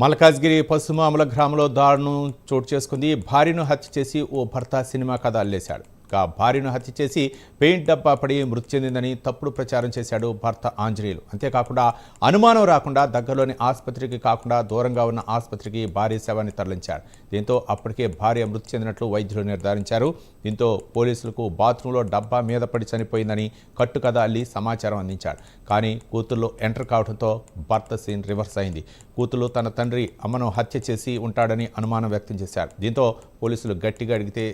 మల్కాజ్గిరి పసుమాముల గ్రామంలో దారుణం చోటు చేసుకుంది. భార్యను హత్య చేసి ఓ భర్త సినిమా కథ అల్లేశాడు. భార్యను హత్య చేసి పెయింట్ డబ్బా పడి మృతి చెందిందని తప్పుడు ప్రచారం చేశాడు భర్త ఆంజనేయులు. అంతేకాకుండా అనుమానం రాకుండా దగ్గరలోని ఆసుపత్రికి కాకుండా దూరంగా ఉన్న ఆసుపత్రికి భార్య శవాన్ని తరలించాడు. దీంతో అప్పటికే భార్య మృతి చెందినట్లు వైద్యులు నిర్ధారించారు. దీంతో పోలీసులకు బాత్రూంలో డబ్బా మీద పడి చనిపోయిందని కట్టుకథ అల్లి సమాచారం అందించాడు. కానీ కూతుర్లో ఎంటర్ కావడంతో భర్త సీన్ రివర్స్ అయింది. కూతురు తన తండ్రి అమ్మను హత్య చేసి ఉంటాడని అనుమానం వ్యక్తం చేశారు. దీంతో పోలీసులు గట్టిగా అడిగితే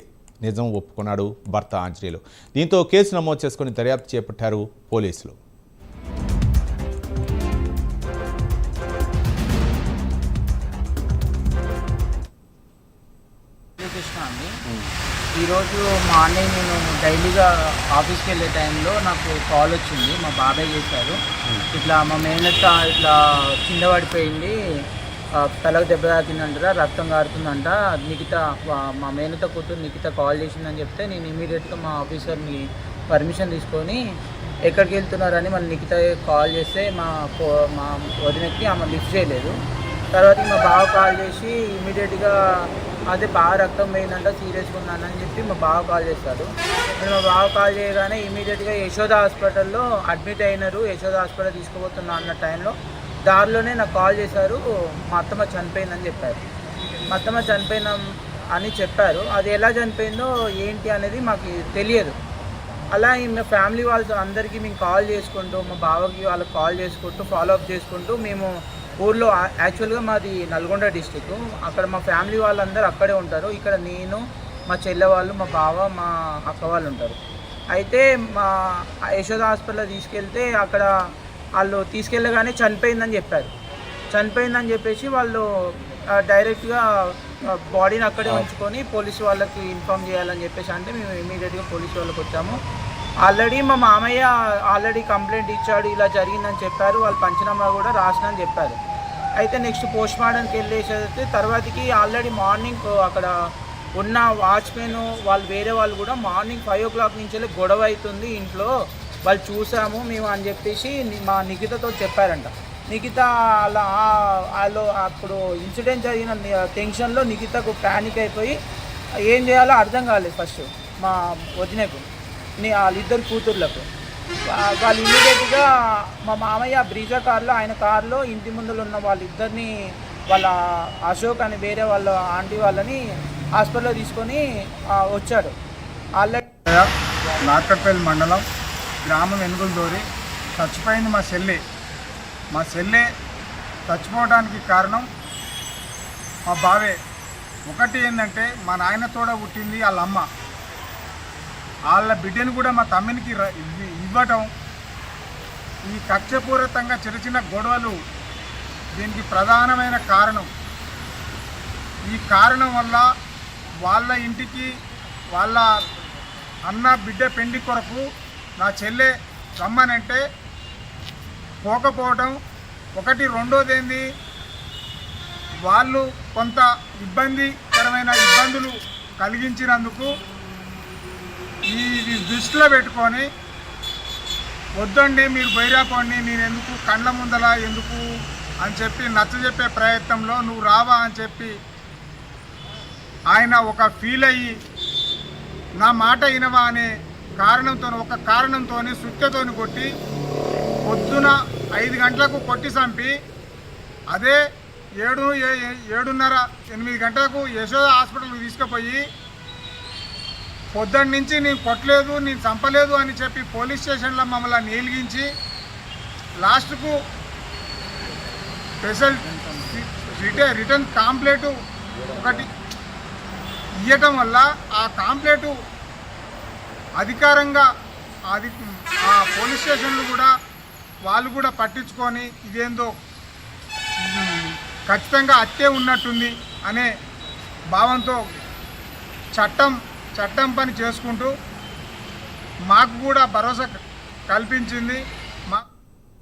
నిజం ఒప్పుకున్నాడు భర్త ఆంజనేయులు. దీంతో కేసు నమోదు చేసుకుని దర్యాప్తు చేపట్టారు పోలీసులు. ఈరోజు మార్నింగ్ నేను డైలీగా ఆఫీస్కి వెళ్ళే టైంలో నాకు కాల్ వచ్చింది. మా బాబాయ్ చేశారు, ఇట్లా మా మేనత్త ఇట్లా కింద పడిపోయింది, తలకు దెబ్బ తాకిందంటారా, రక్తం కారుతుందంట, నిఖిత మా మేనత్త కూతురు నిఖిత కాల్ చేసిందని చెప్తే నేను ఇమీడియట్గా మా ఆఫీసర్ని పర్మిషన్ తీసుకొని ఎక్కడికి వెళ్తున్నారని మన నిఖిత కాల్ చేస్తే మా వదినకి ఆమె లిఫ్ట్ చేయలేదు. తర్వాత మా బావ కాల్ చేసి ఇమీడియట్గా అదే బాగా రక్తం పోయిందంట, సీరియస్గా ఉన్నానని చెప్పి మా బావ కాల్ చేశాడు. నేను మా బావ కాల్ చేయగానే ఇమీడియట్గా యశోద హాస్పిటల్లో అడ్మిట్ అయినారు, యశోద హాస్పిటల్ తీసుకుపోతున్నా అన్న టైంలో దారిలోనే నాకు కాల్ చేశారు, మా అత్తమ్మ చనిపోయిందని చెప్పారు. మా అత్తమ్మ చనిపోయిన అని చెప్పారు. అది ఎలా చనిపోయిందో ఏంటి అనేది మాకు తెలియదు. అలా మా ఫ్యామిలీ వాళ్ళతో అందరికీ మేము కాల్ చేసుకుంటూ, మా బావకి వాళ్ళకి కాల్ చేసుకుంటూ ఫాలోఅప్ చేసుకుంటూ మేము ఊర్లో, యాక్చువల్గా మాది నల్గొండ డిస్టిక్, అక్కడ మా ఫ్యామిలీ వాళ్ళందరూ అక్కడే ఉంటారు. ఇక్కడ నేను, మా చెల్లె వాళ్ళు, మా బావ, మా అక్క వాళ్ళు ఉంటారు. అయితే మా యశోద హాస్పిటల్లో తీసుకెళ్తే అక్కడ వాళ్ళు తీసుకెళ్ళగానే చనిపోయిందని చెప్పారు. చనిపోయిందని చెప్పేసి వాళ్ళు డైరెక్ట్గా బాడీని అక్కడే ఉంచుకొని పోలీసు వాళ్ళకి ఇన్ఫామ్ చేయాలని చెప్పేసి అంటే మేము ఇమీడియట్గా పోలీసు వాళ్ళకి వచ్చాము. ఆల్రెడీ మా మామయ్య ఆల్రెడీ కంప్లైంట్ ఇచ్చాడు, ఇలా జరిగిందని చెప్పారు, వాళ్ళు పంచనామా కూడా రాసినని చెప్పారు. అయితే నెక్స్ట్ పోస్ట్ మార్టంకి వెళ్ళేసరికి తర్వాతకి ఆల్రెడీ మార్నింగ్ అక్కడ ఉన్న వాచ్మెన్ వాళ్ళు వేరే వాళ్ళు కూడా మార్నింగ్ 5 o'clock నుంచి గొడవ అవుతుంది ఇంట్లో, వాళ్ళు చూసాము మేము అని చెప్పేసి మా నిఖితతో చెప్పారంట. నిఖిత వాళ్ళు అప్పుడు ఇన్సిడెంట్ జరిగిన టెన్షన్లో నిఖితకు ప్యానిక్ అయిపోయి ఏం చేయాలో అర్థం కాలేదు. ఫస్ట్ మా వదినకు, వాళ్ళిద్దరు కూతుర్లకు వాళ్ళు ఇమీడియట్గా మా మామయ్య బ్రీజా కార్లో, ఆయన కార్లో ఇంటి ముందులో ఉన్న వాళ్ళిద్దరిని, వాళ్ళ అశోక్ అని వేరే వాళ్ళ ఆంటీ వాళ్ళని హాస్పిటల్లో తీసుకొని వచ్చాడు. ఆల్రెడీ నార్కట్పల్లి మండలం గ్రామం ఎనుగులదోరి చచ్చిపోయింది మా చెల్లె చచ్చిపోవడానికి కారణం మా బావే. ఒకటి ఏంటంటే మా నాయనతోడ పుట్టింది వాళ్ళ అమ్మ, వాళ్ళ బిడ్డను కూడా మా తమ్మునికి ఇవ్వటం, ఈ కక్షపూరితంగా చిన్న చిన్న గొడవలు దీనికి ప్రధానమైన కారణం. ఈ కారణం వల్ల వాళ్ళ ఇంటికి వాళ్ళ అన్న బిడ్డ పెండి కొరకు నా చెల్లె రమ్మనంటే పోకపోవటం ఒకటి. రెండోది ఏంది, వాళ్ళు కొంత ఇబ్బందికరమైన ఇబ్బందులు కలిగించినందుకు ఇది దృష్టిలో పెట్టుకొని వద్దండి మీరు బైరాపోండి, నేను ఎందుకు కండ్ల ముందల ఎందుకు అని చెప్పి నచ్చజెప్పే ప్రయత్నంలో నువ్వు రావా అని చెప్పి ఆయన ఒక ఫీల్ అయ్యి నా మాట వినవా అనే ఒక కారణంతో సుత్తతోని కొట్టి పొద్దున 5 గంటలకు కొట్టి చంపి అదే 7:30, 8 గంటలకు యశోద హాస్పిటల్కి తీసుకుపోయి పొద్దున్న నుంచి నేను కొట్టలేదు, నేను చంపలేదు అని చెప్పి పోలీస్ స్టేషన్లో మమ్మల్ని నీలిగించి లాస్ట్కు స్పెషల్ రిటర్న్ కాంప్లైంట్ ఒకటి ఇవ్వటం వల్ల ఆ కాంప్లైంట్ అధికారంగా ఆ పోలీస్ స్టేషన్లు కూడా వాళ్ళు కూడా పట్టించుకొని ఇదేందో ఖచ్చితంగా హత్యే ఉన్నట్టుంది అనే భావంతో చట్టం పని చేసుకుంటూ మాకు కూడా భరోసా కల్పించింది.